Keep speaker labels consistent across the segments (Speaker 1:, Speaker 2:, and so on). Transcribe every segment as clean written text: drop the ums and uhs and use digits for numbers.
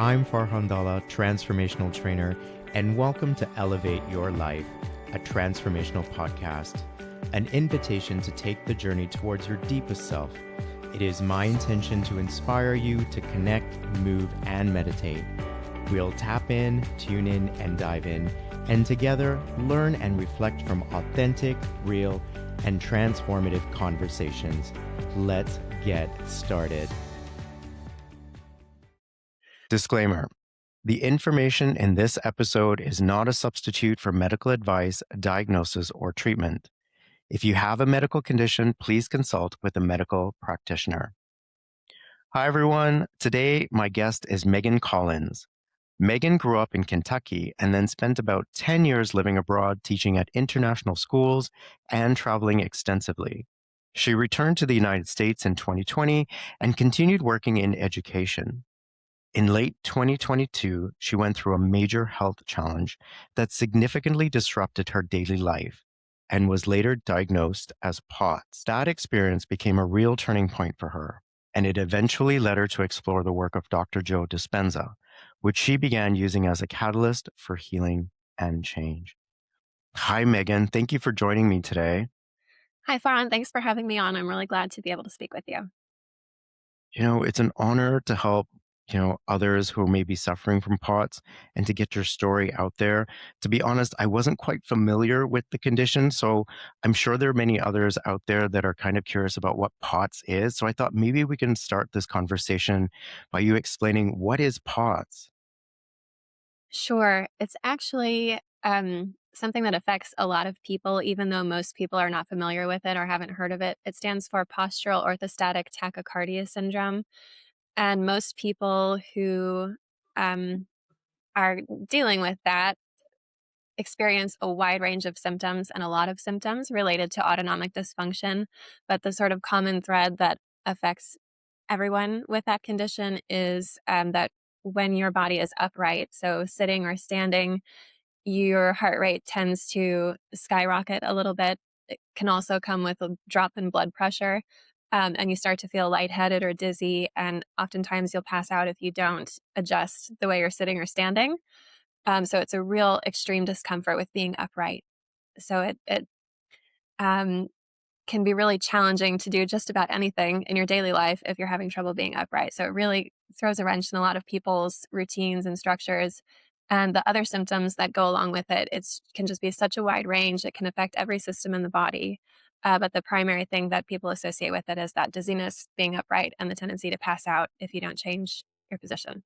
Speaker 1: I'm Farhan Dalla, transformational trainer, and welcome to Elevate Your Life, a transformational podcast, an invitation to take the journey towards your deepest self. It is my intention to inspire you to connect, move, and meditate. We'll tap in, tune in, and dive in, and together learn and reflect from authentic, real, and transformative conversations. Let's get started. Disclaimer: the information in this episode is not a substitute for medical advice, diagnosis, or treatment. If you have a medical condition, please consult with a medical practitioner. Hi, everyone. Today, my guest is Megan Collins. Megan grew up in Kentucky and then spent about 10 years living abroad, teaching at international schools and traveling extensively. She returned to the United States in 2020 and continued working in education. In late 2022, she went through a major health challenge that significantly disrupted her daily life and was later diagnosed as POTS. That experience became a real turning point for her, and it eventually led her to explore the work of Dr. Joe Dispenza, which she began using as a catalyst for healing and change. Hi, Megan. Thank you for joining me today.
Speaker 2: Hi, Farhan. Thanks for having me on. I'm really glad to be able to speak with you.
Speaker 1: It's an honor to help others who may be suffering from POTS and to get your story out there. To be honest, I wasn't quite familiar with the condition, so I'm sure there are many others out there that are kind of curious about what POTS is. So I thought maybe we can start this conversation by you explaining what is POTS.
Speaker 2: Sure. It's actually something that affects a lot of people, even though most people are not familiar with it or haven't heard of it. It stands for postural orthostatic tachycardia syndrome. And most people who um, are dealing with that experience a wide range of symptoms and a lot of symptoms related to autonomic dysfunction. But the sort of common thread that affects everyone with that condition is that when your body is upright, so sitting or standing, your heart rate tends to skyrocket a little bit. It can also come with a drop in blood pressure, and you start to feel lightheaded or dizzy. And oftentimes you'll pass out if you don't adjust the way you're sitting or standing. So it's a real extreme discomfort with being upright. So it um, can be really challenging to do just about anything in your daily life if you're having trouble being upright. So it really throws a wrench in a lot of people's routines and structures. And the other symptoms that go along with it, it can just be such a wide range. It can affect every system in the body. But the primary thing that people associate with it is that dizziness, being upright, and the tendency to pass out if you don't change your position.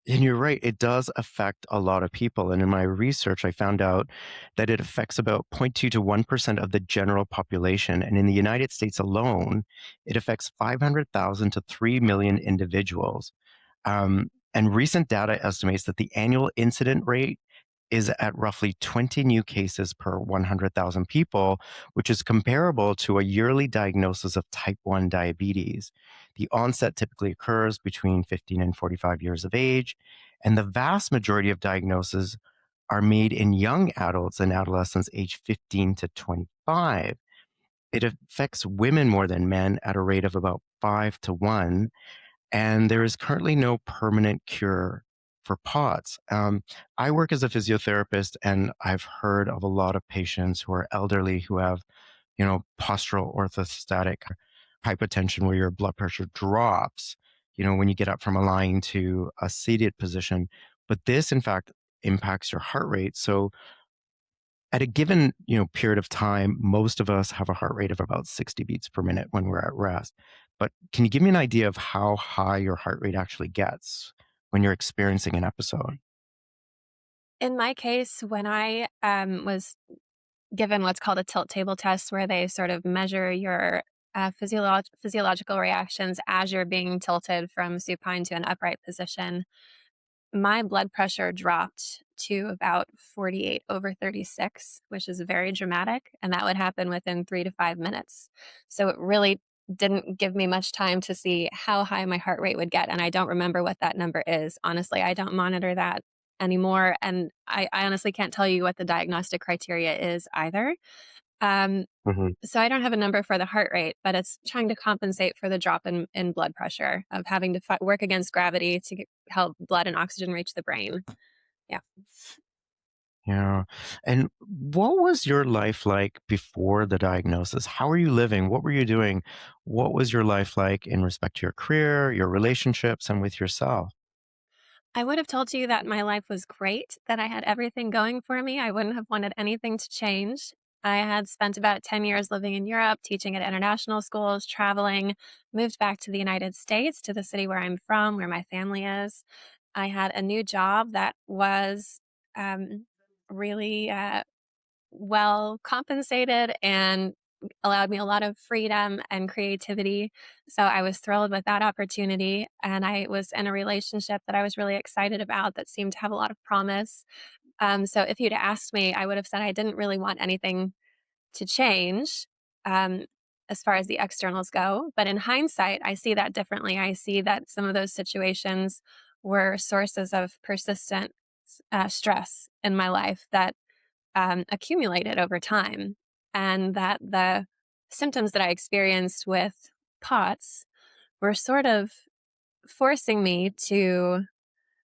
Speaker 1: And you're right, it does affect a lot of people. And in my research, I found out that it affects about 0.2 to 1% of the general population. And in the United States alone, it affects 500,000 to 3 million individuals. And recent data estimates that the annual incident rate is at roughly 20 new cases per 100,000 people, which is comparable to a yearly diagnosis of type 1 diabetes. The onset typically occurs between 15 and 45 years of age, and the vast majority of diagnoses are made in young adults and adolescents aged 15 to 25. It affects women more than men at a rate of about 5 to 1, and there is currently no permanent cure for POTS. I work as a physiotherapist, and I've heard of a lot of patients who are elderly who have, postural orthostatic hypotension, where your blood pressure drops, when you get up from a lying to a seated position. But this, in fact, impacts your heart rate. So at a given, period of time, most of us have a heart rate of about 60 beats per minute when we're at rest. But can you give me an idea of how high your heart rate actually gets when you're experiencing an episode?
Speaker 2: In my case, when I was given what's called a tilt table test, where they sort of measure your physiological reactions as you're being tilted from supine to an upright position, my blood pressure dropped to about 48 over 36, which is very dramatic. And that would happen within 3 to 5 minutes. So it really didn't give me much time to see how high my heart rate would get. And I don't remember what that number is. Honestly, I don't monitor that anymore. And I honestly can't tell you what the diagnostic criteria is either. Um,
Speaker 1: Mhm.
Speaker 2: so I don't have a number for the heart rate, but it's trying to compensate for the drop in blood pressure of having to work against gravity to help blood and oxygen reach the brain. Yeah.
Speaker 1: Yeah. And what was your life like before the diagnosis? How were you living? What were you doing? What was your life like in respect to your career, your relationships, and with yourself?
Speaker 2: I would have told you that my life was great, that I had everything going for me. I wouldn't have wanted anything to change. I had spent about 10 years living in Europe, teaching at international schools, traveling, moved back to the United States, to the city where I'm from, where my family is. I had a new job that was um, really well compensated and allowed me a lot of freedom and creativity. So I was thrilled with that opportunity. And I was in a relationship that I was really excited about that seemed to have a lot of promise. So if you'd asked me, I would have said I didn't really want anything to change um, as far as the externals go. But in hindsight, I see that differently. I see that some of those situations were sources of persistent stress in my life that accumulated over time, and that the symptoms that I experienced with POTS were sort of forcing me to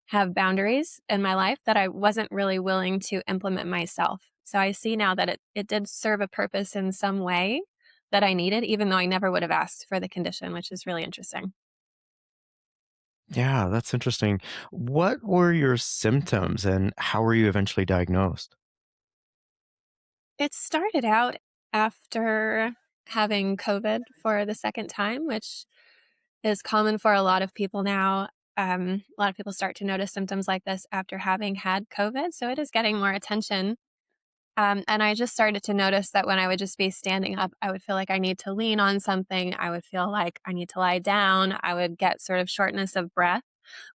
Speaker 2: have boundaries in my life that I wasn't really willing to implement myself. So I see now that it did serve a purpose in some way that I needed, even though I never would have asked for the condition, which is really interesting.
Speaker 1: Yeah, that's interesting. What were your symptoms and how were you eventually diagnosed?
Speaker 2: It started out after having COVID for the second time, which is common for a lot of people now. A lot of people start to notice symptoms like this after having had COVID. So it is getting more attention. And I just started to notice that when I would just be standing up, I would feel like I need to lean on something. I would feel like I need to lie down. I would get sort of shortness of breath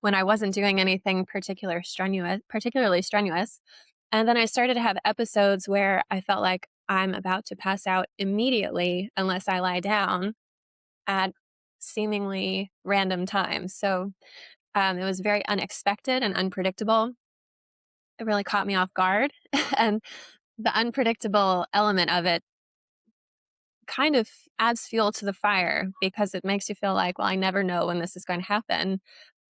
Speaker 2: when I wasn't doing anything particularly strenuous. And then I started to have episodes where I felt like I'm about to pass out immediately unless I lie down at seemingly random times. So it was very unexpected and unpredictable. It really caught me off guard. And the unpredictable element of it kind of adds fuel to the fire because it makes you feel like, well, I never know when this is going to happen.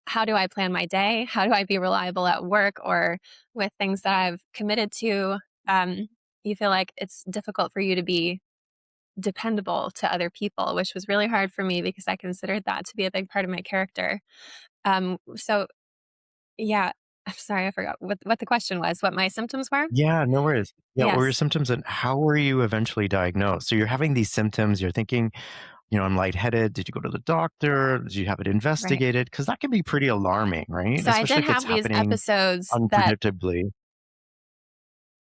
Speaker 2: How do I plan my day? How do I be reliable at work or with things that I've committed to? Um, you feel like it's difficult for you to be dependable to other people, which was really hard for me because I considered that to be a big part of my character. So yeah, I'm sorry, I forgot what the question was, what my symptoms were.
Speaker 1: Yeah, no worries. Yeah, what were your
Speaker 2: Yes,
Speaker 1: symptoms and how were you eventually diagnosed? So you're having these symptoms, you're thinking, I'm lightheaded. Did you go to the doctor? Did you have it
Speaker 2: right.
Speaker 1: investigated? Because that can be pretty alarming, right?
Speaker 2: So I
Speaker 1: Especially
Speaker 2: did
Speaker 1: if it's
Speaker 2: have these
Speaker 1: happening
Speaker 2: episodes that
Speaker 1: unpredictably.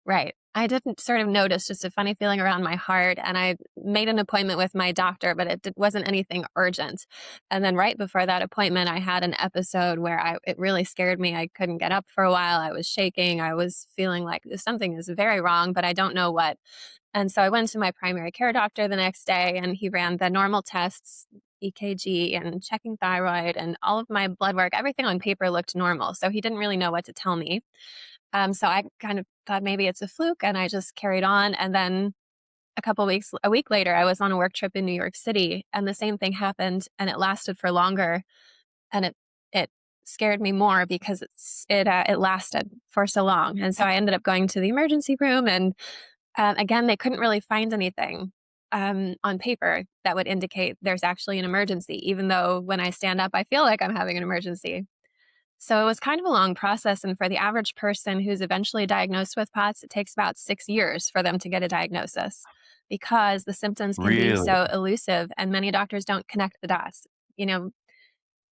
Speaker 2: right. I didn't sort of notice just a funny feeling around my heart, and I made an appointment with my doctor, but wasn't anything urgent. And then right before that appointment, I had an episode where it really scared me. I couldn't get up for a while. I was shaking. I was feeling like something is very wrong, but I don't know what. And so I went to my primary care doctor the next day, and he ran the normal tests, EKG and checking thyroid, and all of my blood work. Everything on paper looked normal. So he didn't really know what to tell me. So I kind of thought maybe it's a fluke and I just carried on. And then a week later, I was on a work trip in New York City and the same thing happened and it lasted for longer. And it scared me more because it lasted for so long. And so I ended up going to the emergency room and again, they couldn't really find anything on paper that would indicate there's actually an emergency, even though when I stand up, I feel like I'm having an emergency. So it was kind of a long process. And for the average person who's eventually diagnosed with POTS, it takes about 6 years for them to get a diagnosis because the symptoms can be
Speaker 1: Really?
Speaker 2: so elusive and many doctors don't connect the dots. You know,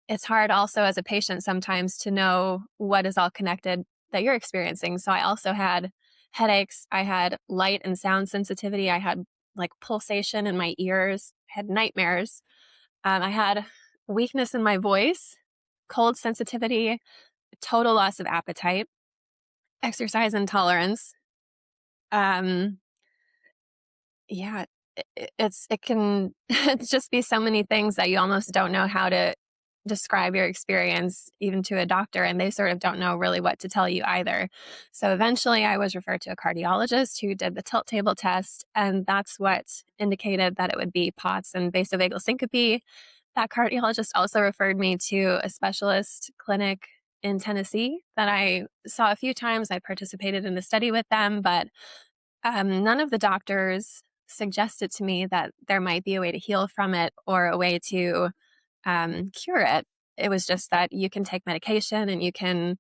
Speaker 2: it's hard also as a patient sometimes to know what is all connected that you're experiencing. So I also had headaches, I had light and sound sensitivity, I had like pulsation in my ears, I had nightmares, I had weakness in my voice, cold sensitivity, total loss of appetite, exercise intolerance. Um, yeah, it can just be so many things that you almost don't know how to describe your experience even to a doctor, and they sort of don't know really what to tell you either. So eventually I was referred to a cardiologist who did the tilt table test, and that's what indicated that it would be POTS and vasovagal syncope. That cardiologist also referred me to a specialist clinic in Tennessee that I saw a few times. I participated in a study with them, but none of the doctors suggested to me that there might be a way to heal from it or a way to cure it. It was just that you can take medication and you can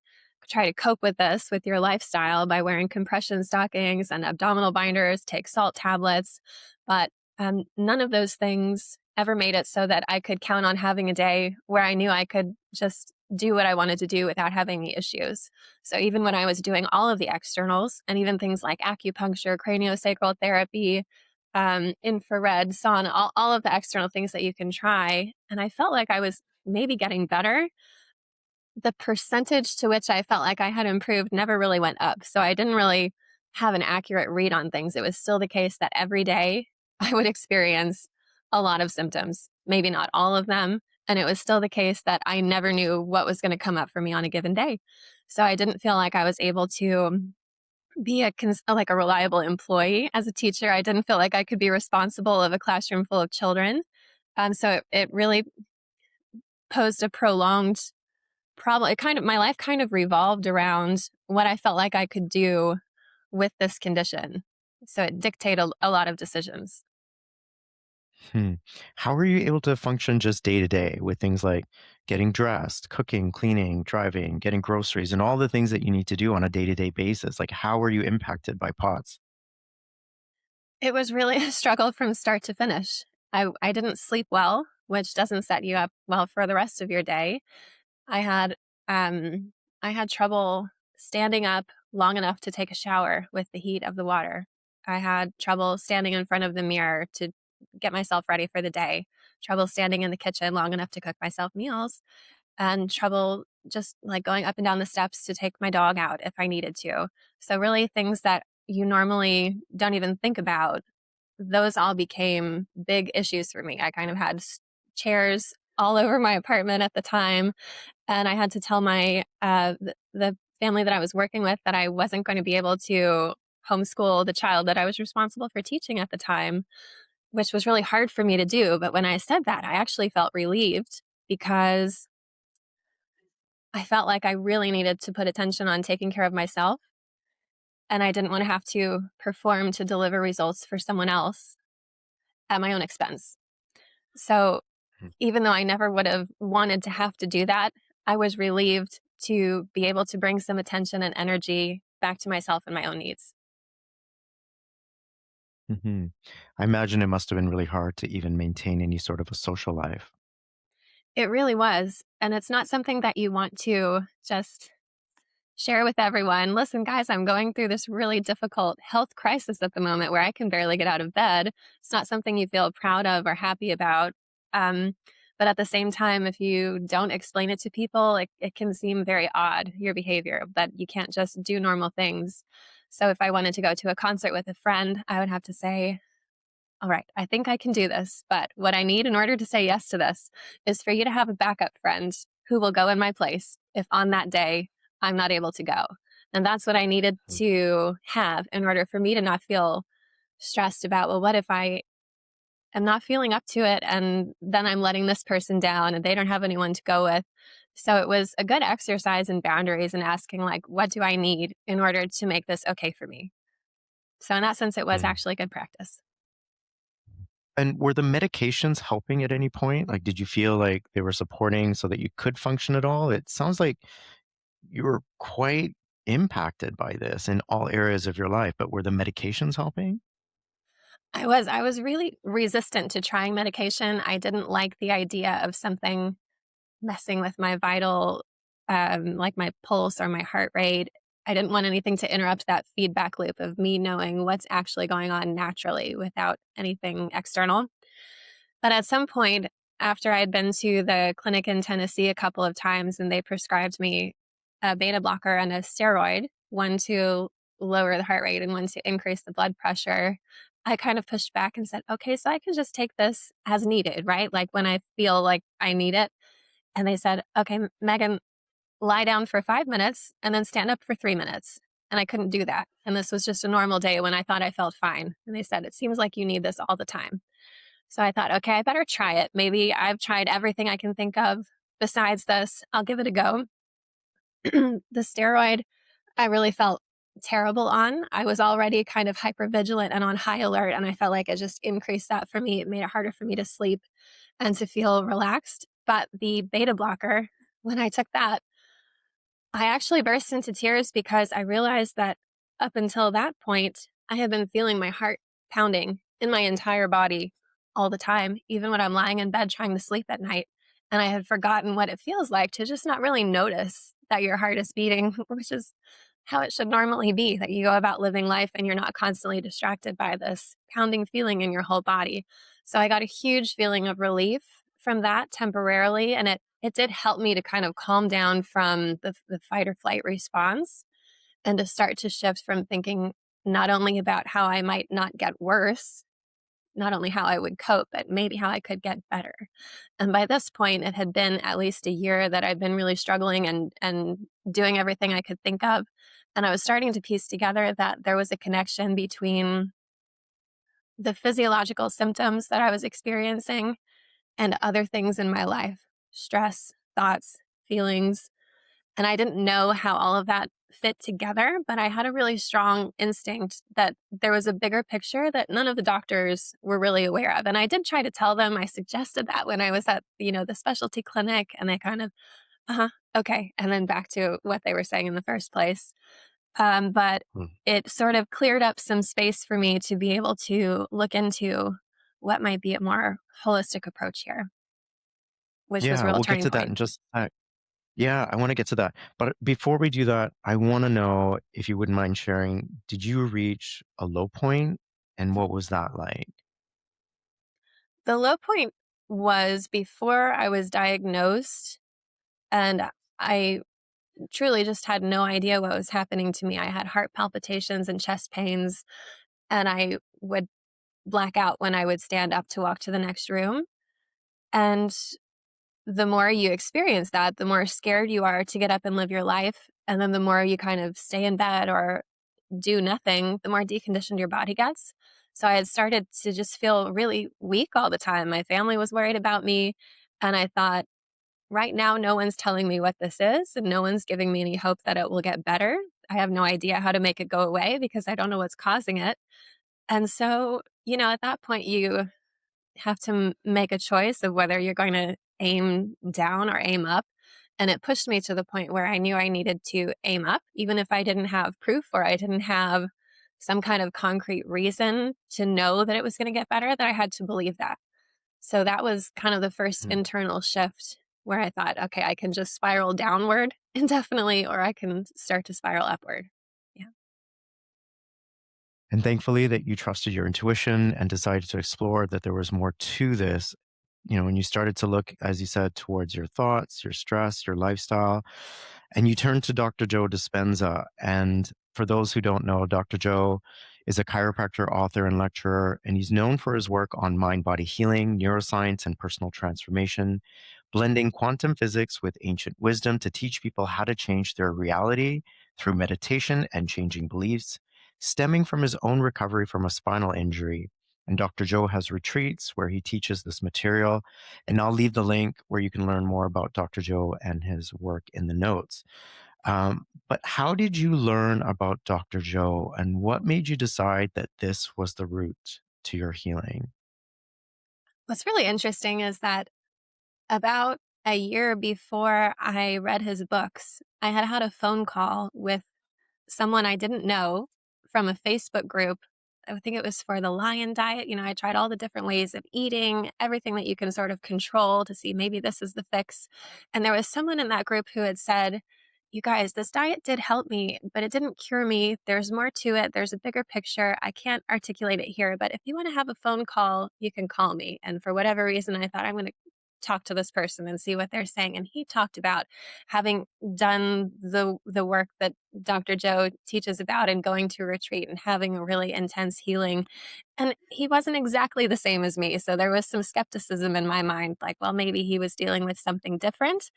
Speaker 2: try to cope with this with your lifestyle by wearing compression stockings and abdominal binders, take salt tablets. But none of those things ever made it so that I could count on having a day where I knew I could just do what I wanted to do without having the issues. So even when I was doing all of the externals and even things like acupuncture, craniosacral therapy, infrared, sauna, all of the external things that you can try, and I felt like I was maybe getting better, the percentage to which I felt like I had improved never really went up. So I didn't really have an accurate read on things. It was still the case that every day I would experience a lot of symptoms, maybe not all of them. And it was still the case that I never knew what was going to come up for me on a given day. So I didn't feel like I was able to be like a reliable employee as a teacher. I didn't feel like I could be responsible of a classroom full of children. So it really posed a prolonged problem. My life kind of revolved around what I felt like I could do with this condition. So it dictated a lot of decisions.
Speaker 1: Hmm. How are you able to function just day to day with things like getting dressed, cooking, cleaning, driving, getting groceries, and all the things that you need to do on a day-to-day basis? Like, how are you impacted by POTS?
Speaker 2: It was really a struggle from start to finish. I didn't sleep well, which doesn't set you up well for the rest of your day. I had um I had trouble standing up long enough to take a shower with the heat of the water. I had trouble standing in front of the mirror to get myself ready for the day. Trouble standing in the kitchen long enough to cook myself meals, and trouble just like going up and down the steps to take my dog out if I needed to. So really things that you normally don't even think about, those all became big issues for me. I kind of had chairs all over my apartment at the time, and I had to tell the family that I was working with that I wasn't going to be able to homeschool the child that I was responsible for teaching at the time, which was really hard for me to do. But when I said that, I actually felt relieved because I felt like I really needed to put attention on taking care of myself, and I didn't want to have to perform to deliver results for someone else at my own expense. So even though I never would have wanted to have to do that, I was relieved to be able to bring some attention and energy back to myself and my own needs.
Speaker 1: Hmm. I imagine it must have been really hard to even maintain any sort of a social life.
Speaker 2: It really was. And it's not something that you want to just share with everyone. Listen, guys, I'm going through this really difficult health crisis at the moment where I can barely get out of bed. It's not something you feel proud of or happy about. Um, but at the same time, if you don't explain it to people, it can seem very odd, your behavior, that you can't just do normal things. So if I wanted to go to a concert with a friend, I would have to say, all right, I think I can do this. But what I need in order to say yes to this is for you to have a backup friend who will go in my place if on that day I'm not able to go. And that's what I needed to have in order for me to not feel stressed about, well, what if I am not feeling up to it and then I'm letting this person down and they don't have anyone to go with? So it was a good exercise in boundaries and asking, like, what do I need in order to make this okay for me? So, in that sense, it was
Speaker 1: Mm.
Speaker 2: actually good practice.
Speaker 1: And were the medications helping at any point? Like, did you feel like they were supporting so that you could function at all? It sounds like you were quite impacted by this in all areas of your life, but were the medications helping?
Speaker 2: I was really resistant to trying medication. I didn't like the idea of something messing with my vital, like my pulse or my heart rate. I didn't want anything to interrupt that feedback loop of me knowing what's actually going on naturally without anything external. But at some point, after I'd been to the clinic in Tennessee a couple of times and they prescribed me a beta blocker and a steroid, one to lower the heart rate and one to increase the blood pressure, I kind of pushed back and said, okay, so I can just take this as needed, right? Like when I feel like I need it. And they said, okay, Megan, lie down for 5 minutes and then stand up for 3 minutes. And I couldn't do that. And this was just a normal day when I thought I felt fine. And they said, it seems like you need this all the time. So I thought, okay, I better try it. Maybe I've tried everything I can think of besides this. I'll give it a go. The steroid, I really felt terrible on. I was already kind of hypervigilant and on high alert. And I felt like it just increased that for me. It made it harder for me to sleep and to feel relaxed. But the beta blocker, when I took that, I actually burst into tears because I realized that up until that point, I had been feeling my heart pounding in my entire body all the time, even when I'm lying in bed trying to sleep at night. And I had forgotten what it feels like to just not really notice that your heart is beating, which is how it should normally be, that you go about living life and you're not constantly distracted by this pounding feeling in your whole body. So I got a huge feeling of relief from that temporarily. And it did help me to kind of calm down from the fight or flight response and to start to shift from thinking not only about how I might not get worse, not only how I would cope, but maybe how I could get better. And by this point, it had been at least a year that I'd been really struggling and doing everything I could think of. And I was starting to piece together that there was a connection between the physiological symptoms that I was experiencing and other things in my life, stress, thoughts, feelings. And I didn't know how all of that fit together, but I had a really strong instinct that there was a bigger picture that none of the doctors were really aware of. And I did try to tell them, I suggested that when I was at, the specialty clinic, and they kind of, uh-huh, okay. And then back to what they were saying in the first place. But
Speaker 1: Hmm.
Speaker 2: it sort of cleared up some space for me to be able to look into what might be a more holistic approach here, which was a
Speaker 1: Yeah,
Speaker 2: real
Speaker 1: we'll get
Speaker 2: turning
Speaker 1: to that
Speaker 2: point.
Speaker 1: in just a sec. Yeah, I want to get to that. But before we do that, I want to know if you wouldn't mind sharing, did you reach a low point and what was that like?
Speaker 2: The low point was before I was diagnosed, and I truly just had no idea what was happening to me. I had heart palpitations and chest pains, and I would black out when I would stand up to walk to the next room. And the more you experience that, the more scared you are to get up and live your life. And then the more you kind of stay in bed or do nothing, the more deconditioned your body gets. So I had started to just feel really weak all the time. My family was worried about me. And I thought, right now, no one's telling me what this is, and no one's giving me any hope that it will get better. I have no idea how to make it go away because I don't know what's causing it. And so, at that point, you have to make a choice of whether you're going to aim down or aim up. And it pushed me to the point where I knew I needed to aim up, even if I didn't have proof or I didn't have some kind of concrete reason to know that it was going to get better, that I had to believe that. So that was kind of the first
Speaker 1: Mhm.
Speaker 2: internal shift where I thought, okay, I can just spiral downward indefinitely, or I can start to spiral upward. Yeah.
Speaker 1: And thankfully that you trusted your intuition and decided to explore that there was more to this. When you started to look, as you said, towards your thoughts, your stress, your lifestyle, and you turned to Dr. Joe Dispenza. And for those who don't know, Dr. Joe is a chiropractor, author, and lecturer, and he's known for his work on mind body healing, neuroscience, and personal transformation, blending quantum physics with ancient wisdom to teach people how to change their reality through meditation and changing beliefs, stemming from his own recovery from a spinal injury. And Dr. Joe has retreats where he teaches this material. And I'll leave the link where you can learn more about Dr. Joe and his work in the notes. But how did you learn about Dr. Joe and what made you decide that this was the route to your healing?
Speaker 2: What's really interesting is that about a year before I read his books, I had had a phone call with someone I didn't know from a Facebook group. I think it was for the lion diet. I tried all the different ways of eating, everything that you can sort of control to see maybe this is the fix. And there was someone in that group who had said, you guys, this diet did help me, but it didn't cure me. There's more to it. There's a bigger picture. I can't articulate it here, but if you want to have a phone call, you can call me. And for whatever reason, I thought I'm going to talk to this person and see what they're saying. And he talked about having done the work that Dr. Joe teaches about and going to a retreat and having a really intense healing. And he wasn't exactly the same as me. So there was some skepticism in my mind, like, well, maybe he was dealing with something different,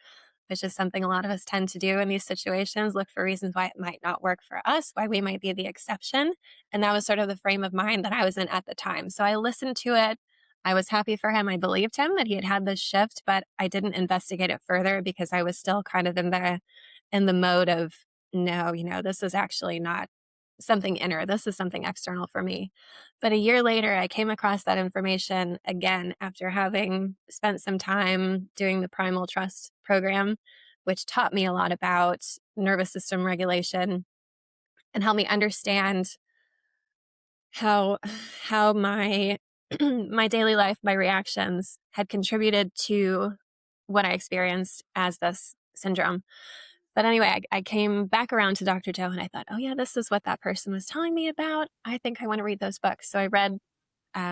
Speaker 2: which is something a lot of us tend to do in these situations, look for reasons why it might not work for us, why we might be the exception. And that was sort of the frame of mind that I was in at the time. So I listened to it. I was happy for him. I believed him that he had this shift, but I didn't investigate it further because I was still kind of in the mode of, no, this is actually not something inner. This is something external for me. But a year later, I came across that information again after having spent some time doing the Primal Trust program, which taught me a lot about nervous system regulation and helped me understand how my my daily life, my reactions had contributed to what I experienced as this syndrome. But anyway, I came back around to Dr. Joe and I thought, oh, yeah, this is what that person was telling me about. I think I want to read those books. So I read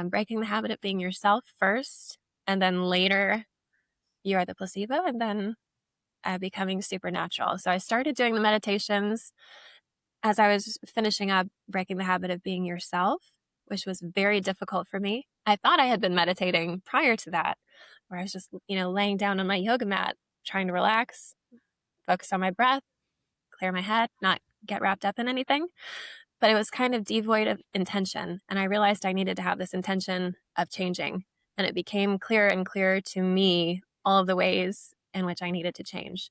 Speaker 2: Breaking the Habit of Being Yourself first, and then later, You Are the Placebo, and then Becoming Supernatural. So I started doing the meditations as I was finishing up Breaking the Habit of Being Yourself, which was very difficult for me. I thought I had been meditating prior to that, where I was just, laying down on my yoga mat, trying to relax, focus on my breath, clear my head, not get wrapped up in anything. But it was kind of devoid of intention. And I realized I needed to have this intention of changing. And it became clearer and clearer to me all of the ways in which I needed to change.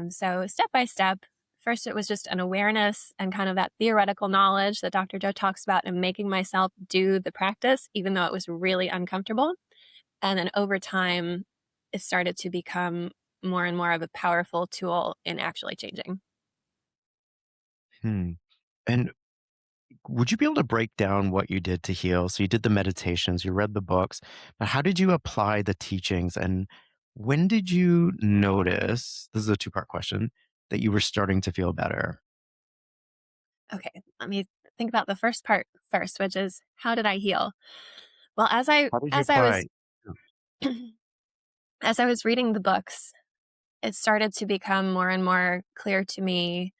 Speaker 2: So step by step, first it was just an awareness and kind of that theoretical knowledge that Dr. Joe talks about and making myself do the practice, even though it was really uncomfortable. And then over time, it started to become more and more of a powerful tool in actually changing.
Speaker 1: Hmm. And would you be able to break down what you did to heal? So you did the meditations, you read the books, but how did you apply the teachings? And when did you notice, this is a two-part question, that you were starting to feel better?
Speaker 2: Okay, let me think about the first part first, which is how did I heal? Well,
Speaker 1: How did you
Speaker 2: as I was
Speaker 1: apply?
Speaker 2: as I was reading the books, it started to become more and more clear to me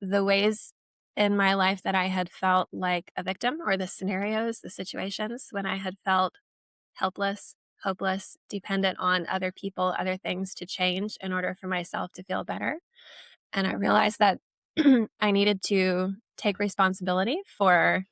Speaker 2: the ways in my life that I had felt like a victim, or the scenarios, the situations when I had felt helpless, hopeless, dependent on other people, other things to change in order for myself to feel better. And I realized that I needed to take responsibility for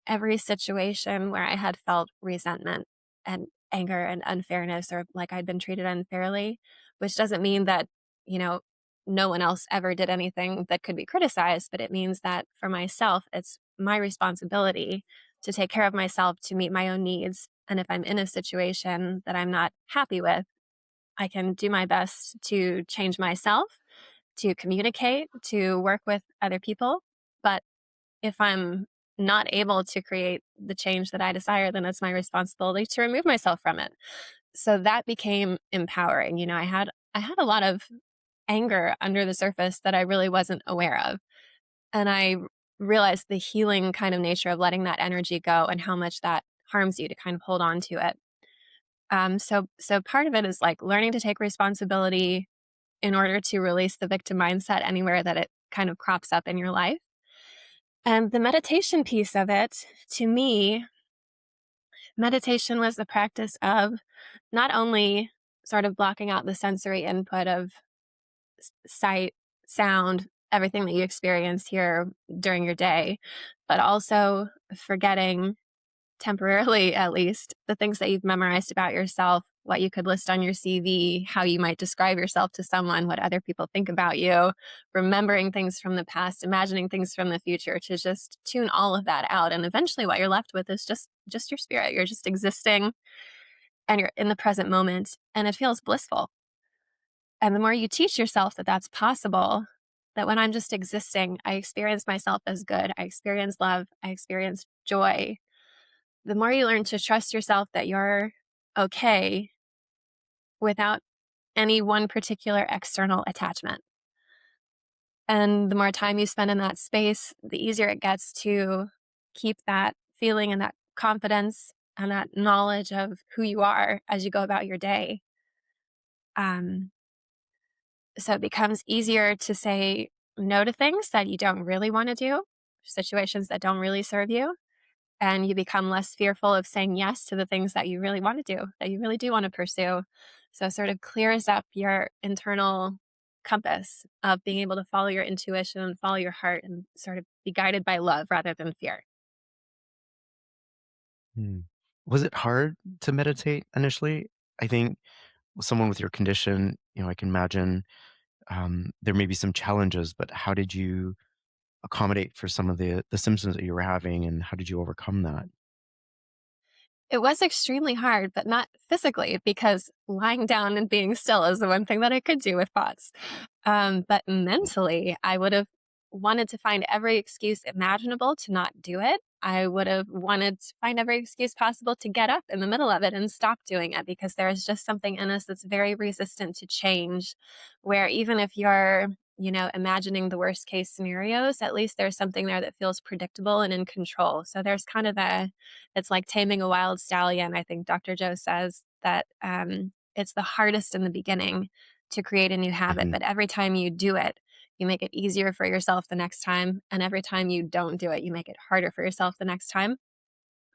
Speaker 2: every situation where I had felt resentment and anger and unfairness, or like I'd been treated unfairly, which doesn't mean that, you know, no one else ever did anything that could be criticized, but it means that for myself, it's my responsibility to take care of myself, to meet my own needs. And if I'm in a situation that I'm not happy with, I can do my best to change myself, to communicate, to work with other people. But if I'm not able to create the change that I desire, then it's my responsibility to remove myself from it. So that became empowering. I had a lot of anger under the surface that I really wasn't aware of. And I realized the healing kind of nature of letting that energy go and how much that harms you to kind of hold on to it. So part of it is like learning to take responsibility in order to release the victim mindset anywhere that it kind of crops up in your life. And the meditation piece of it, to me, meditation was the practice of not only sort of blocking out the sensory input of sight, sound, everything that you experience here during your day, but also forgetting, temporarily at least, the things that you've memorized about yourself, what you could list on your CV, how you might describe yourself to someone, what other people think about you, remembering things from the past, imagining things from the future, to just tune all of that out. And eventually what you're left with is just your spirit. You're just existing and you're in the present moment, and it feels blissful. And the more you teach yourself that that's possible, that when I'm just existing, I experience myself as good, I experience love, I experience joy, the more you learn to trust yourself that you're okay without any one particular external attachment. And the more time you spend in that space, the easier it gets to keep that feeling and that confidence and that knowledge of who you are as you go about your day. Um, so it becomes easier to say no to things that you don't really want to do, situations that don't really serve you, and you become less fearful of saying yes to the things that you really want to do, that you really do want to pursue. So it sort of clears up your internal compass of being able to follow your intuition and follow your heart and sort of be guided by love rather than fear.
Speaker 1: Mm. Was it hard to meditate initially? I think someone with your condition, I can imagine there may be some challenges, but how did you accommodate for some of the symptoms that you were having, and how did you overcome that?
Speaker 2: It was extremely hard, but not physically, because lying down and being still is the one thing that I could do with thoughts. But mentally, I would have wanted to find every excuse imaginable to not do it. I would have wanted to find every excuse possible to get up in the middle of it and stop doing it because there is just something in us that's very resistant to change. Where even if you're, imagining the worst case scenarios, at least there's something there that feels predictable and in control. So there's kind of it's like taming a wild stallion. I think Dr. Joe says that it's the hardest in the beginning to create a new habit.
Speaker 1: Mhm,
Speaker 2: But every time you do it, you make it easier for yourself the next time. And every time you don't do it, you make it harder for yourself the next time.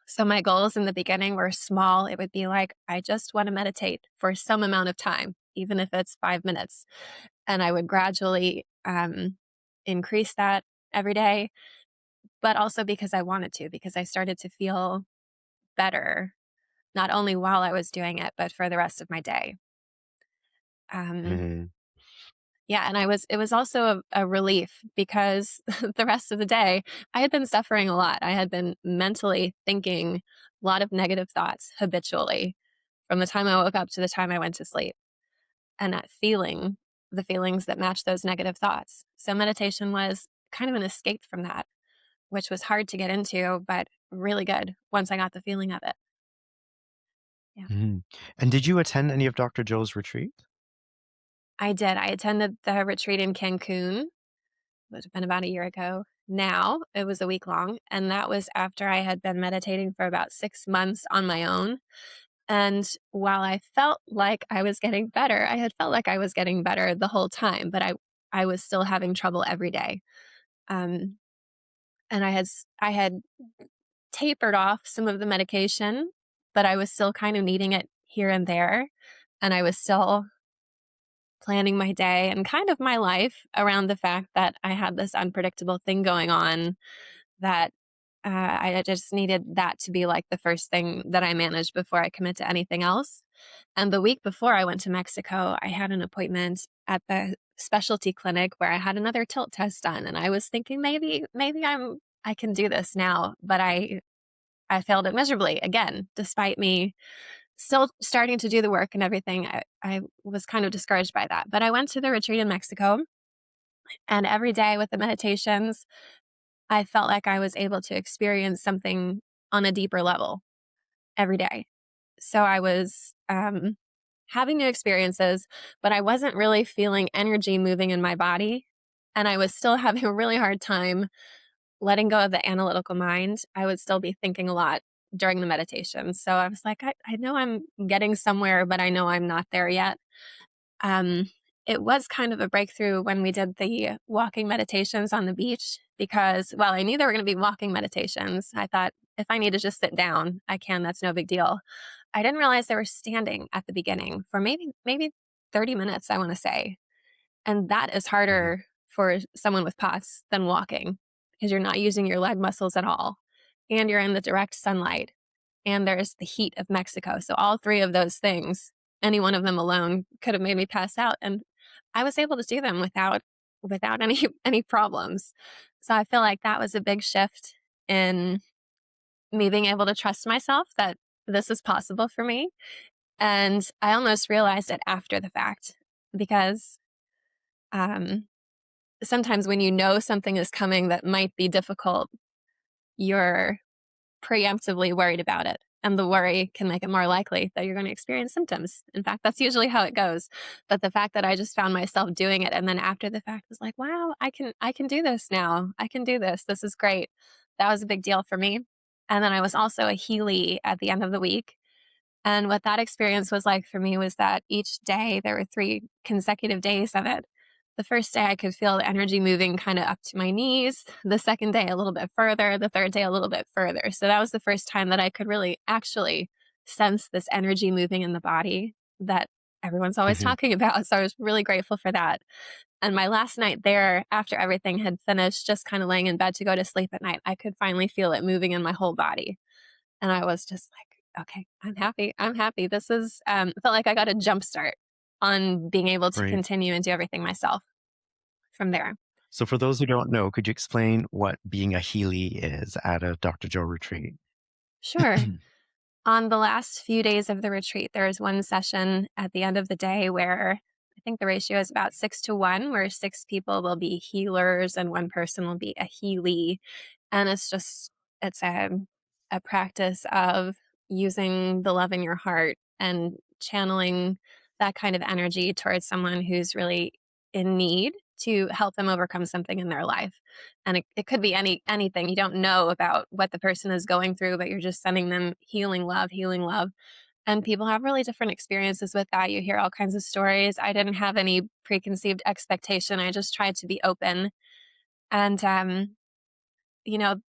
Speaker 2: So my goals in the beginning were small. It would be like, I just want to meditate for some amount of time, even if it's 5 minutes. And I would gradually increase that every day, but also because I wanted to, because I started to feel better, not only while I was doing it, but for the rest of my day. Um,
Speaker 1: mhm,
Speaker 2: Yeah, and it was also a relief because the rest of the day, I had been suffering a lot. I had been mentally thinking a lot of negative thoughts habitually from the time I woke up to the time I went to sleep, and that feeling the feelings that match those negative thoughts. So meditation was kind of an escape from that, which was hard to get into, but really good once I got the feeling of it. Yeah.
Speaker 1: mhm. And did you attend any of Dr. Joe's retreat?
Speaker 2: I did. I attended the retreat in Cancun. Would have been about a year ago now. It was a week long, and that was after I had been meditating for about 6 months on my own, and while I felt like I was getting better, I had felt like I was getting better the whole time, but I was still having trouble every day. Um, and I had tapered off some of the medication, but I was still kind of needing it here and there, and I was still planning my day and kind of my life around the fact that I had this unpredictable thing going on that I just needed that to be like the first thing that I managed before I commit to anything else. And the week before I went to Mexico, I had an appointment at the specialty clinic where I had another tilt test done, and I was thinking maybe I can do this now, but I failed it miserably again, despite me still starting to do the work and everything. I was kind of discouraged by that. But I went to the retreat in Mexico, and every day with the meditations, I felt like I was able to experience something on a deeper level every day. So I was having new experiences, but I wasn't really feeling energy moving in my body. And I was still having a really hard time letting go of the analytical mind. I would still be thinking a lot during the meditation. So I was like, I know I'm getting somewhere, but I know I'm not there yet. Um, it was kind of a breakthrough when we did the walking meditations on the beach because, well, I knew there were going to be walking meditations. I thought if I need to just sit down, I can. That's no big deal. I didn't realize they were standing at the beginning for maybe 30 minutes, I want to say. And that is
Speaker 1: Mhm,
Speaker 2: harder for someone with POTS than walking because you're not using your leg muscles at all. And you're in the direct sunlight. And there's the heat of Mexico. So all three of those things, any one of them alone could have made me pass out. And I was able to do them without any any problems. So I feel like that was a big shift in me being able to trust myself that this is possible for me. And I almost realized it after the fact because um, sometimes when you know something is coming that might be difficult, you're preemptively worried about it. And the worry can make it more likely that you're going to experience symptoms. In fact, that's usually how it goes. But the fact that I just found myself doing it and then after the fact was like, wow, I can do this now. I can do this. This is great. That was a big deal for me. And then I was also a Healy at the end of the week. And what that experience was like for me was that each day, there were 3 consecutive days of it. The first day, I could feel the energy moving kind of up to my knees. The second day, a little bit further. The third day, a little bit further. So that was the first time that I could really actually sense this energy moving in the body that everyone's always
Speaker 1: Mhm.
Speaker 2: talking about. So I was really grateful for that. And my last night there, after everything had finished, just kind of laying in bed to go to sleep at night, I could finally feel it moving in my whole body. And I was just like, okay, I'm happy. I'm happy. This is, felt like I got a jump start on being able to
Speaker 1: Right.
Speaker 2: continue and do everything myself from there.
Speaker 1: So for those who don't know, could you explain what being a Healy is at a Dr. Joe retreat?
Speaker 2: Sure. On the last few days of the retreat, there is one session at the end of the day where I think the ratio is about 6 to 1, where 6 people will be healers and one person will be a Healy. And it's a practice of using the love in your heart and channeling that kind of energy towards someone who's really in need to help them overcome something in their life. And it could be anything. You don't know about what the person is going through, but you're just sending them healing love, healing love. And people have really different experiences with that. You hear all kinds of stories. I didn't have any preconceived expectation. I just tried to be open. And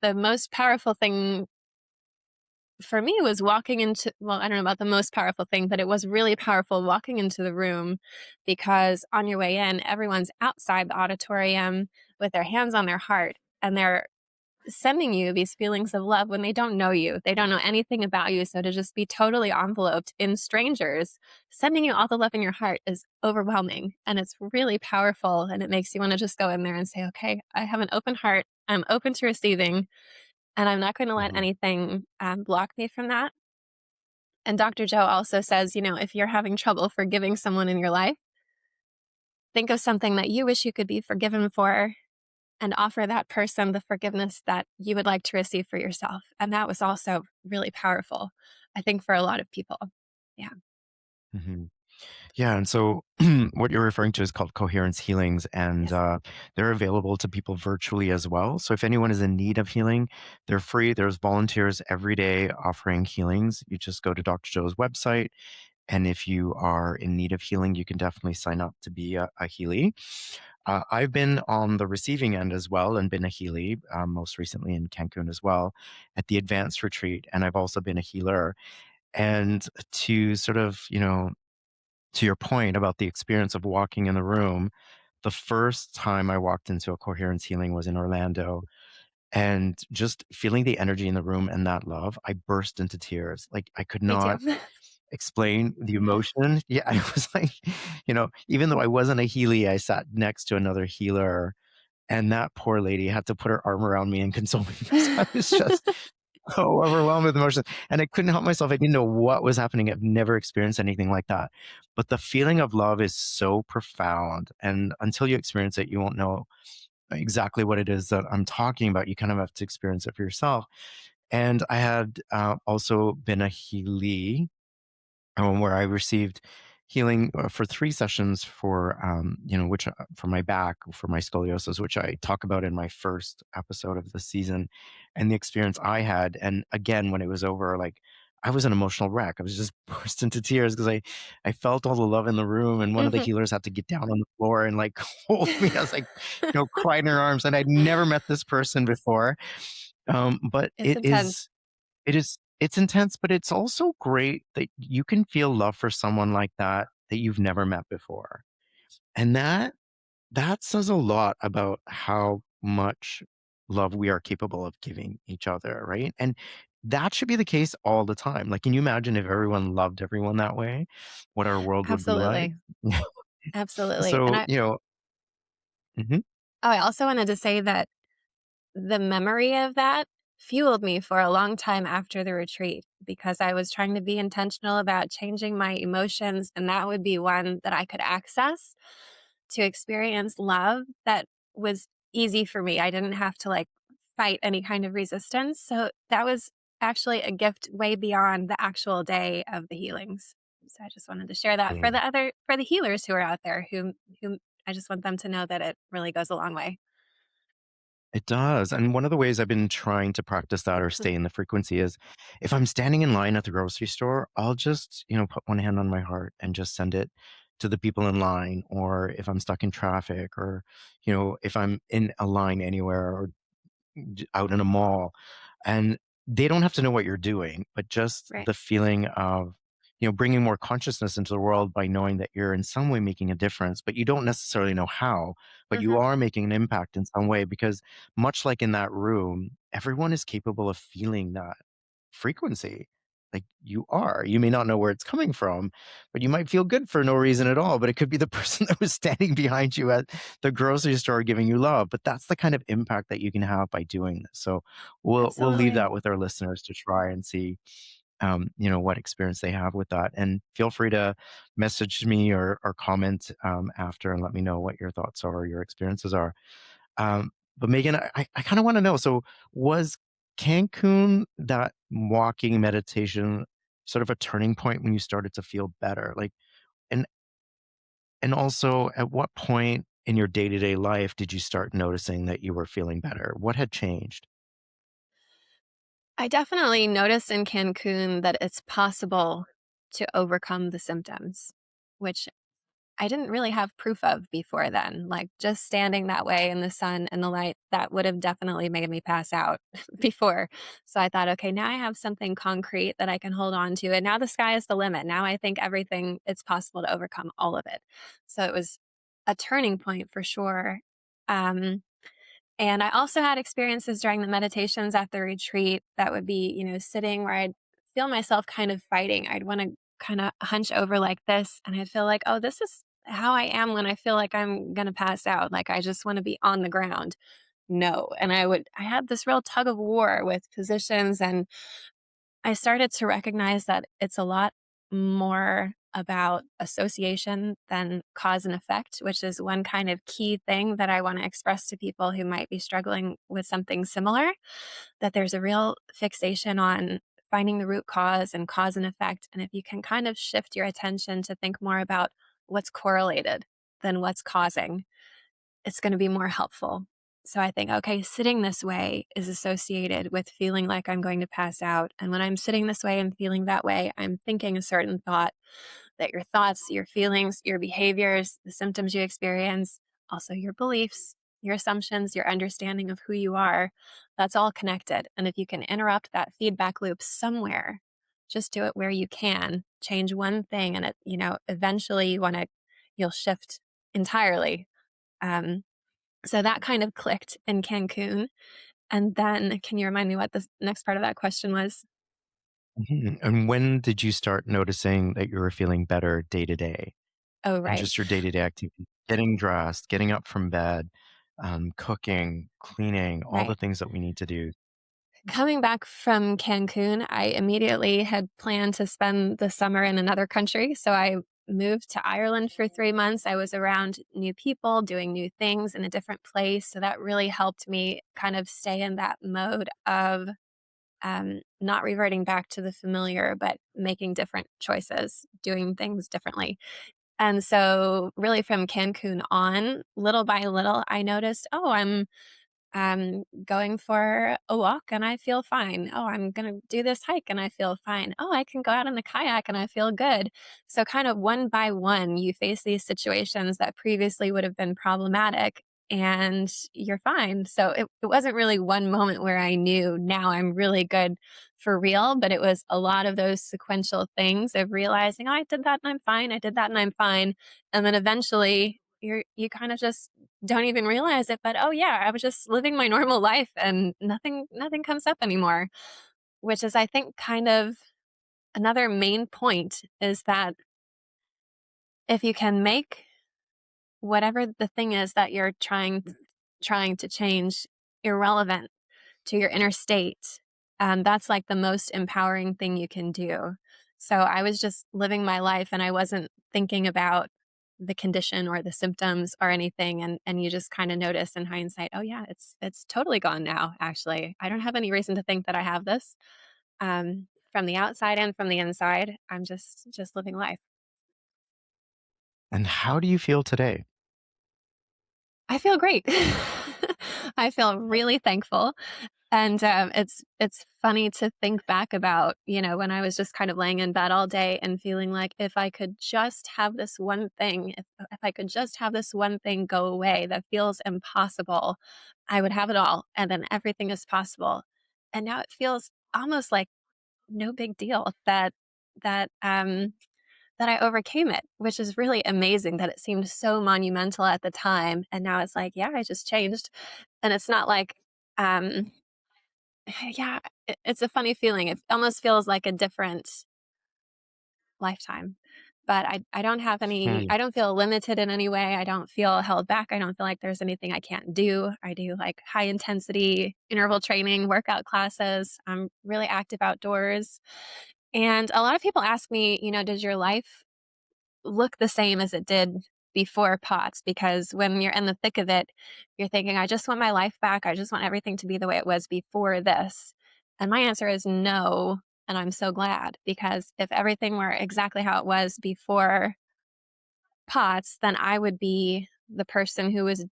Speaker 2: the most powerful thing for me was walking into, well, I don't know about the most powerful thing, but it was really powerful walking into the room because on your way in, everyone's outside the auditorium with their hands on their heart and they're sending you these feelings of love when they don't know you. They don't know anything about you. So to just be totally enveloped in strangers, sending you all the love in your heart is overwhelming and it's really powerful. And it makes you want to just go in there and say, okay, I have an open heart. I'm open to receiving and I'm not going to let
Speaker 1: Mhm.
Speaker 2: anything block me from that. And Dr. Joe also says, if you're having trouble forgiving someone in your life, think of something that you wish you could be forgiven for and offer that person the forgiveness that you would like to receive for yourself. And that was also really powerful, I think, for a lot of people. Yeah.
Speaker 1: Mhm. Yeah, and so what you're referring to is called coherence healings, and
Speaker 2: Yes.
Speaker 1: they're available to people virtually as well. So if anyone is in need of healing, they're free. There's volunteers every day offering healings. You just go to Dr. Joe's website, and if you are in need of healing, you can definitely sign up to be a Healy. I've been on the receiving end as well and been a Healy, most recently in Cancun as well, at the advanced retreat, and I've also been a healer. And to sort of, to your point about the experience of walking in the room, the first time I walked into a coherence healing was in Orlando, and just feeling the energy in the room and that love, I burst into tears. Like, I could
Speaker 2: Me too.
Speaker 1: not explain the emotion. Yeah, I was like, even though I wasn't a Healy, I sat next to another healer, and that poor lady had to put her arm around me and console me because I was just so overwhelmed with emotion, and I couldn't help myself. I didn't know what was happening. I've never experienced anything like that. But the feeling of love is so profound, and until you experience it, you won't know exactly what it is that I'm talking about. You kind of have to experience it for yourself. And I had also been a Healy, where I received healing for 3 sessions for, which for my back, for my scoliosis, which I talk about in my first episode of the season, and the experience I had. And again, when it was over, like, I was an emotional wreck. I was just burst into tears because I felt all the love in the room, and one of the
Speaker 2: Mhm.
Speaker 1: healers had to get down on the floor and like hold me as I, cried in her arms. And I'd never met this person before, but
Speaker 2: It's intense.
Speaker 1: it's intense, but it's also great that you can feel love for someone like that you've never met before. And that says a lot about how much love we are capable of giving each other, right? And that should be the case all the time. Like, can you imagine if everyone loved everyone that way, what our world would be like?
Speaker 2: Absolutely. Absolutely. And
Speaker 1: So, mhm,
Speaker 2: I also wanted to say that the memory of that fueled me for a long time after the retreat because I was trying to be intentional about changing my emotions, and that would be one that I could access to experience love that was easy for me. I didn't have to like fight any kind of resistance. So that was actually a gift way beyond the actual day of the healings. So I just wanted to share that for
Speaker 1: mm.
Speaker 2: the healers who are out there who I just want them to know that it really goes a long way.
Speaker 1: It does, and one of the ways I've been trying to practice that or stay in the frequency is if I'm standing in line at the grocery store, I'll just, put one hand on my heart and just send it to the people in line, or if I'm stuck in traffic or, if I'm in a line anywhere or out in a mall, and they don't have to know what you're doing, but just
Speaker 2: Right.
Speaker 1: the feeling of, bringing more consciousness into the world by knowing that you're in some way making a difference, but you don't necessarily know how, but you
Speaker 2: Mhm.
Speaker 1: are making an impact in some way because much like in that room, everyone is capable of feeling that frequency. Like you are. You may not know where it's coming from, but you might feel good for no reason at all. But it could be the person that was standing behind you at the grocery store giving you love. But that's the kind of impact that you can have by doing this. So we'll leave
Speaker 2: Absolutely.
Speaker 1: that with our listeners to try and see what experience they have with that. And feel free to message me or comment after and let me know what your thoughts are or your experiences are. But Megan, I kind of want to know. So, was Cancun that walking meditation sort of a turning point when you started to feel better? Like, and and also, at what point in your day to day life did you start noticing that you were feeling better? What had changed?
Speaker 2: I definitely noticed in Cancun that it's possible to overcome the symptoms, which I didn't really have proof of before then. Like just standing that way in the sun and the light, that would have definitely made me pass out before. So I thought, okay, now I have something concrete that I can hold on to. And now the sky is the limit. Now I think everything, it's possible to overcome all of it. So it was a turning point for sure. Um, and I also had experiences during the meditations at the retreat that would be, sitting where I'd feel myself kind of fighting. I'd want to kind of hunch over like this, and I'd feel like, oh, this is how I am when I feel like I'm going to pass out. Like I just want to be on the ground. No. And I had this real tug of war with positions, and I started to recognize that it's a lot more about association than cause and effect, which is one kind of key thing that I want to express to people who might be struggling with something similar, that there's a real fixation on finding the root cause and cause and effect. And if you can kind of shift your attention to think more about what's correlated than what's causing, it's going to be more helpful. So I think, okay, sitting this way is associated with feeling like I'm going to pass out. And when I'm sitting this way and feeling that way, I'm thinking a certain thought, that your thoughts, your feelings, your behaviors, the symptoms you experience, also your beliefs, your assumptions, your understanding of who you are, that's all connected. And if you can interrupt that feedback loop somewhere, just do it where you can, change one thing, and eventually you'll shift entirely. Um, so that kind of clicked in Cancun. And then can you remind me what the next part of that question was?
Speaker 1: Mhm. And when did you start noticing that you were feeling better day to day
Speaker 2: Oh,
Speaker 1: and
Speaker 2: right.
Speaker 1: just your day to day activity? Getting dressed, getting up from bed, cooking, cleaning, all
Speaker 2: Right.
Speaker 1: the things that we need to do.
Speaker 2: Coming back from Cancun, I immediately had planned to spend the summer in another country. So I moved to Ireland for 3 months. I was around new people, doing new things in a different place. So that really helped me kind of stay in that mode of not reverting back to the familiar, but making different choices, doing things differently. And so, really, from Cancun on, little by little, I noticed, oh, I'm going for a walk and I feel fine. Oh, I'm going to do this hike and I feel fine. Oh, I can go out in the kayak and I feel good. So, kind of one by one, you face these situations that previously would have been problematic and you're fine. So, it wasn't really one moment where I knew now I'm really good for real, but it was a lot of those sequential things of realizing, oh, I did that and I'm fine. I did that and I'm fine. And then eventually, you kind of just don't even realize it, but, oh, yeah, I was just living my normal life and nothing comes up anymore, which is, I think, kind of another main point is that if you can make whatever the thing is that you're trying to change irrelevant to your inner state, that's like the most empowering thing you can do. So I was just living my life and I wasn't thinking about the condition or the symptoms or anything, and you just kind of notice in hindsight, oh yeah, it's totally gone now. Actually, I don't have any reason to think that I have this. From the outside and from the inside, I'm just living life.
Speaker 1: And how do you feel today?
Speaker 2: I feel great. I feel really thankful. And it's funny to think back about, when I was just kind of laying in bed all day and feeling like if I could just have this one thing, if I could just have this one thing go away that feels impossible, I would have it all, and then everything is possible. And now it feels almost like no big deal that that I overcame it, which is really amazing that it seemed so monumental at the time. And now it's like, yeah, I just changed. And it's not like, um, yeah, it's a funny feeling. It almost feels like a different lifetime. But I don't have any,
Speaker 1: Hmm.
Speaker 2: I don't feel limited in any way. I don't feel held back. I don't feel like there's anything I can't do. I do like high intensity interval training, workout classes. I'm really active outdoors. And a lot of people ask me, does your life look the same as it did before POTS? Because when you're in the thick of it, you're thinking, I just want my life back. I just want everything to be the way it was before this. And my answer is no. And I'm so glad, because if everything were exactly how it was before POTS, then I would be the person who was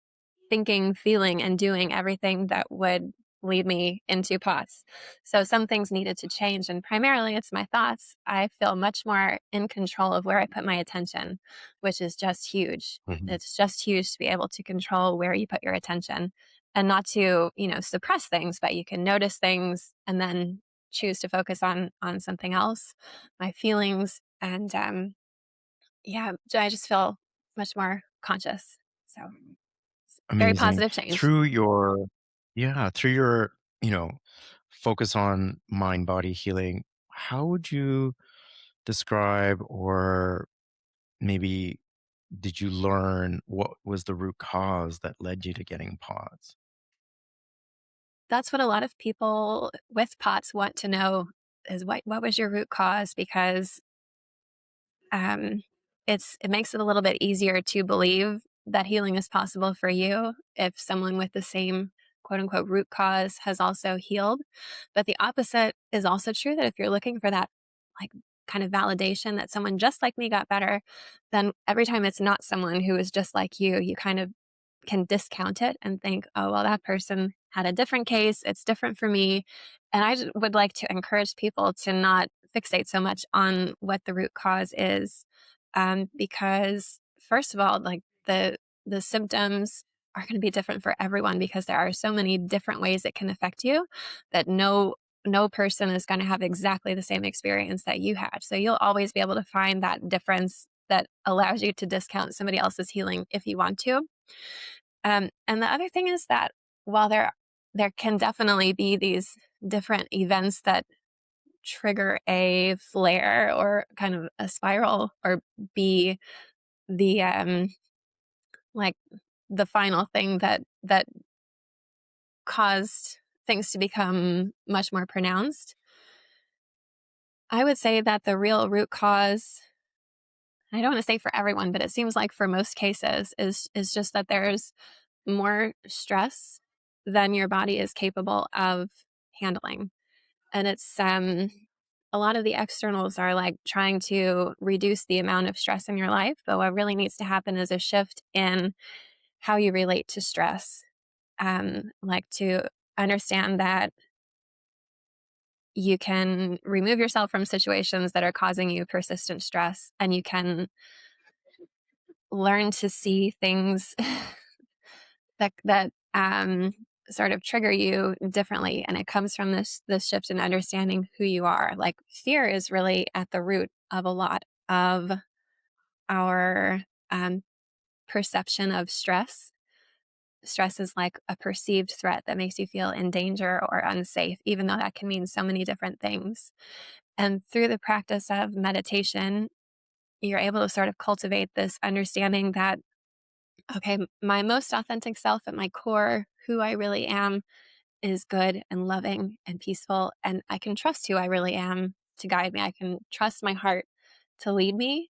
Speaker 2: thinking, feeling, and doing everything that would lead me into POTS. So some things needed to change, and primarily it's my thoughts. I feel much more in control of where I put my attention, which is just huge.
Speaker 1: Mhm.
Speaker 2: It's just huge to be able to control where you put your attention and not to, suppress things, but you can notice things and then choose to focus on something else, my feelings, and yeah, I just feel much more conscious. So very
Speaker 1: Amazing.
Speaker 2: positive change.
Speaker 1: Through your yeah, through your, you know, focus on mind body healing, how would you describe, or maybe did you learn what was the root cause that led you to getting POTS?
Speaker 2: That's what a lot of people with POTS want to know, is what was your root cause? Because um, it makes it a little bit easier to believe that healing is possible for you if someone with the same quote unquote root cause has also healed. But the opposite is also true, that if you're looking for that like kind of validation that someone just like me got better, then every time it's not someone who is just like you kind of can discount it and think, oh, well, that person had a different case. It's different for me. And I would like to encourage people to not fixate so much on what the root cause is. Because, first of all, like the symptoms are going to be different for everyone, because there are so many different ways it can affect you that no person is going to have exactly the same experience that you had. So you'll always be able to find that difference that allows you to discount somebody else's healing if you want to. And the other thing is that while there can definitely be these different events that trigger a flare or kind of a spiral, or be the like the final thing that caused things to become much more pronounced. I would say that the real root cause, I don't want to say for everyone, but it seems like for most cases, is just that there's more stress than your body is capable of handling. And it's a lot of the externals are like trying to reduce the amount of stress in your life, but what really needs to happen is a shift in how you relate to stress. Like to understand that you can remove yourself from situations that are causing you persistent stress, and you can learn to see things that sort of trigger you differently. And it comes from this shift in understanding who you are. Like fear is really at the root of a lot of our um, perception of stress. Stress is like a perceived threat that makes you feel in danger or unsafe, even though that can mean so many different things. And through the practice of meditation, you're able to sort of cultivate this understanding that, okay, my most authentic self at my core, who I really am, is good and loving and peaceful. And I can trust who I really am to guide me. I can trust my heart to lead me.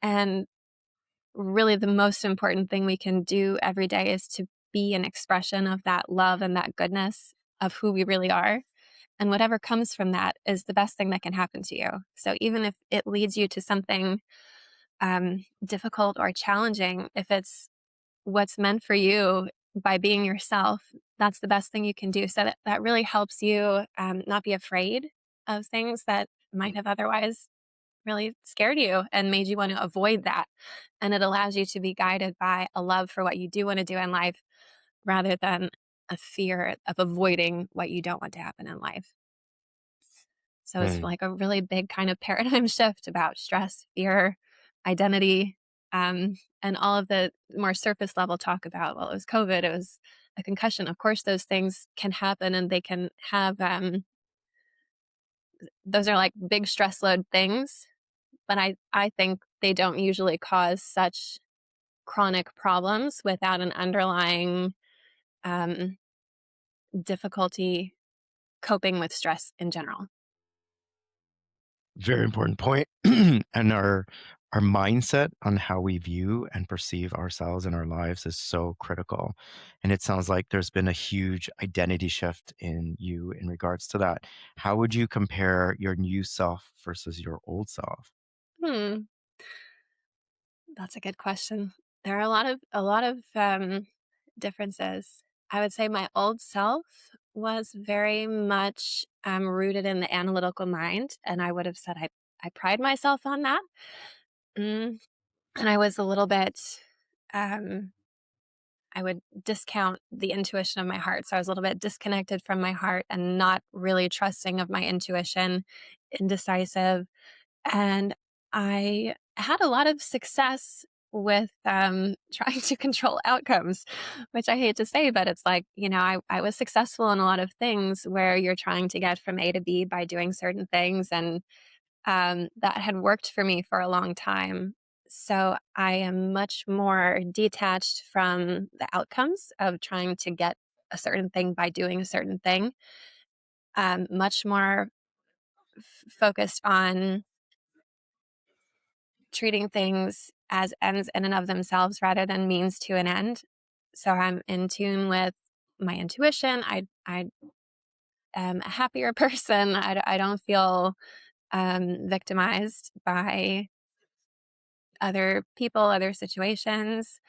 Speaker 2: And really, the most important thing we can do every day is to be an expression of that love and that goodness of who we really are. And whatever comes from that is the best thing that can happen to you. So even if it leads you to something difficult or challenging, if it's what's meant for you, by being yourself, that's the best thing you can do. So that really helps you not be afraid of things that might have otherwise really scared you and made you want to avoid that. And it allows you to be guided by a love for what you do want to do in life rather than a fear of avoiding what you don't want to happen in life. So it's
Speaker 1: Right.
Speaker 2: like a really big kind of paradigm shift about stress, fear, identity, and all of the more surface level talk about, well, it was COVID, it was a concussion. Of course, those things can happen and they can have, those are like big stress load things. But I think they don't usually cause such chronic problems without an underlying um, difficulty coping with stress in general.
Speaker 1: Very important point. And our mindset on how we view and perceive ourselves and our lives is so critical. And it sounds like there's been a huge identity shift in you in regards to that. How would you compare your new self versus your old self?
Speaker 2: Hmm. That's a good question. There are a lot of differences. I would say my old self was very much rooted in the analytical mind, and I would have said I pride myself on that. Mm, and I was a little bit. Um, I would discount the intuition of my heart, so I was a little bit disconnected from my heart and not really trusting of my intuition, indecisive, and I had a lot of success with trying to control outcomes, which I hate to say, but it's like, I was successful in a lot of things where you're trying to get from A to B by doing certain things. And that had worked for me for a long time. So I am much more detached from the outcomes of trying to get a certain thing by doing a certain thing, much more focused on treating things as ends in and of themselves rather than means to an end. So I'm in tune with my intuition. I am a happier person. I don't feel victimized by other people, other situations,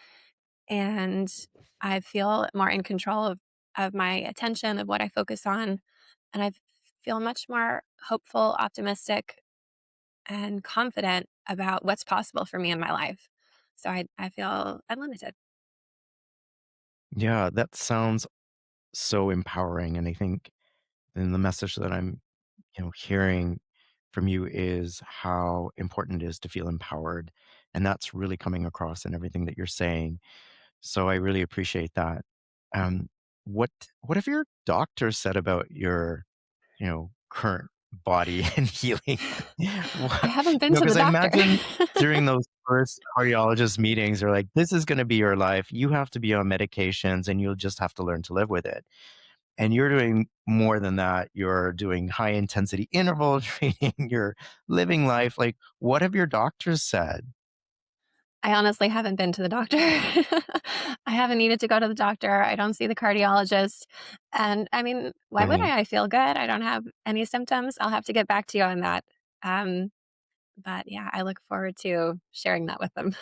Speaker 2: and I feel more in control of my attention, of what I focus on, and I feel much more hopeful, optimistic, and confident about what's possible for me in my life. So I feel unlimited.
Speaker 1: Yeah, that sounds so empowering. And I think in the message that I'm, hearing from you is how important it is to feel empowered. And that's really coming across in everything that you're saying. So I really appreciate that. Um, what what have your doctors said about your, current body and healing?
Speaker 2: I
Speaker 1: What,
Speaker 2: haven't been to the
Speaker 1: because I
Speaker 2: doctor.
Speaker 1: imagine during those first cardiologist meetings, they're like, "This is going to be your life. You have to be on medications, and you'll just have to learn to live with it." And you're doing more than that. You're doing high intensity interval training. You're living life. Like, what have your doctors said?
Speaker 2: I honestly haven't been to the doctor. I haven't needed to go to the doctor. I don't see the cardiologist. And I mean, why would
Speaker 1: Right.
Speaker 2: I? I feel good. I don't have any symptoms. I'll have to get back to you on that. Um, but yeah, I look forward to sharing that with them.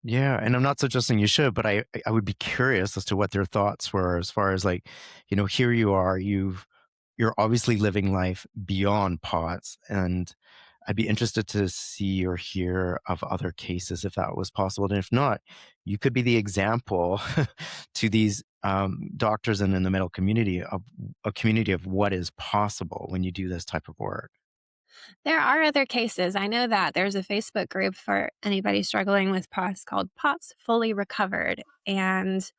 Speaker 1: Yeah, and I'm not suggesting you should, but I would be curious as to what their thoughts were as far as like, here you are, you're obviously living life beyond POTS, and I'd be interested to see or hear of other cases if that was possible. And if not, you could be the example to these doctors and in the medical community of a community of what is possible when you do this type of work.
Speaker 2: There are other cases. I know that there's a Facebook group for anybody struggling with POTS called POTS Fully Recovered. And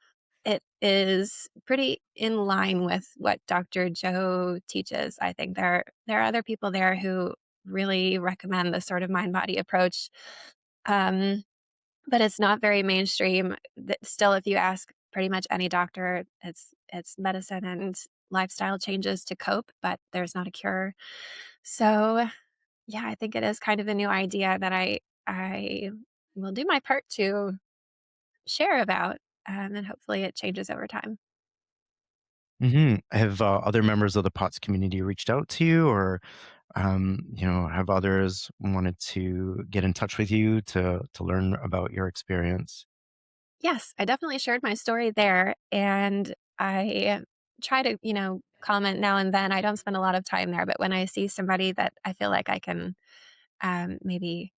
Speaker 2: it is pretty in line with what Dr. Joe teaches. I think there are other people there who really recommend this sort of mind body approach. Um, but it's not very mainstream. Still, if you ask pretty much any doctor, it's medicine and lifestyle changes to cope, but there's not a cure. So yeah, I think it is kind of a new idea that I will do my part to share about, and hopefully it changes over time.
Speaker 1: Have other members of the POTS community reached out to you, or have others wanted to get in touch with you to learn about your experience?
Speaker 2: Yes, I definitely shared my story there, and I try to, comment now and then. I don't spend a lot of time there, but when I see somebody that I feel like I can maybe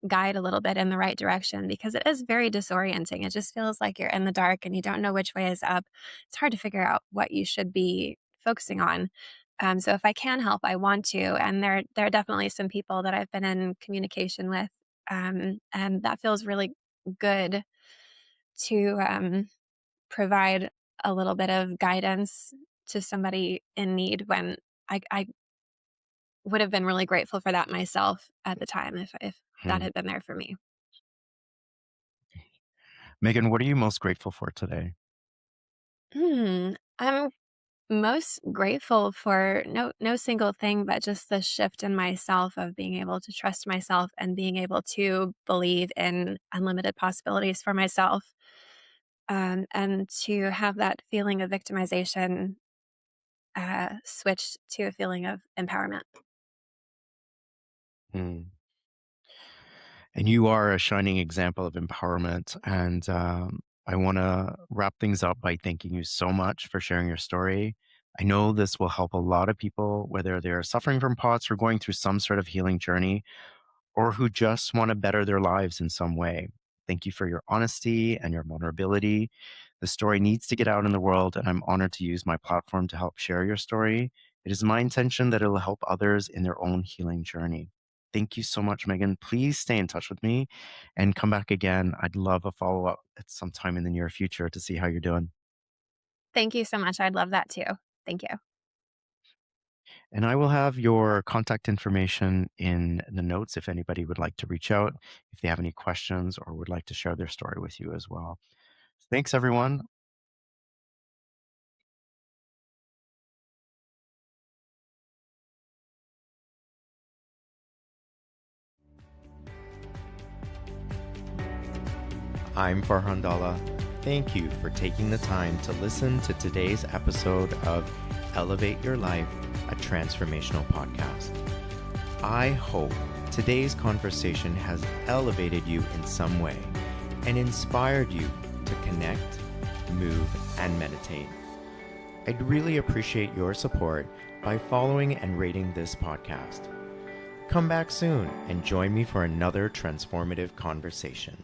Speaker 2: guide a little bit in the right direction, because it is very disorienting. It just feels like you're in the dark and you don't know which way is up. It's hard to figure out what you should be focusing on. So if I can help, I want to. And there are definitely some people that I've been in communication with, and that feels really good to provide a little bit of guidance to somebody in need when I would have been really grateful for that myself at the time if that
Speaker 1: Hmm.
Speaker 2: had been there for me.
Speaker 1: Megan, what are you most grateful for today?
Speaker 2: I'm most grateful for no single thing, but just the shift in myself of being able to trust myself and being able to believe in unlimited possibilities for myself, and to have that feeling of victimization switched to a feeling of empowerment.
Speaker 1: Hmm. And you are a shining example of empowerment. And I want to wrap things up by thanking you so much for sharing your story. I know this will help a lot of people, whether they're suffering from POTS or going through some sort of healing journey, or who just want to better their lives in some way. Thank you for your honesty and your vulnerability. The story needs to get out in the world, and I'm honored to use my platform to help share your story. It is my intention that it will help others in their own healing journey. Thank you so much, Megan. Please stay in touch with me and come back again. I'd love a follow up at some time in the near future to see how you're doing.
Speaker 2: Thank you so much. I'd love that too. Thank you.
Speaker 1: And I will have your contact information in the notes if anybody would like to reach out, if they have any questions or would like to share their story with you as well. Thanks, everyone. I'm Farhan Dalla. Thank you for taking the time to listen to today's episode of Elevate Your Life, a transformational podcast. I hope today's conversation has elevated you in some way and inspired you to connect, move, and meditate. I'd really appreciate your support by following and rating this podcast. Come back soon and join me for another transformative conversation.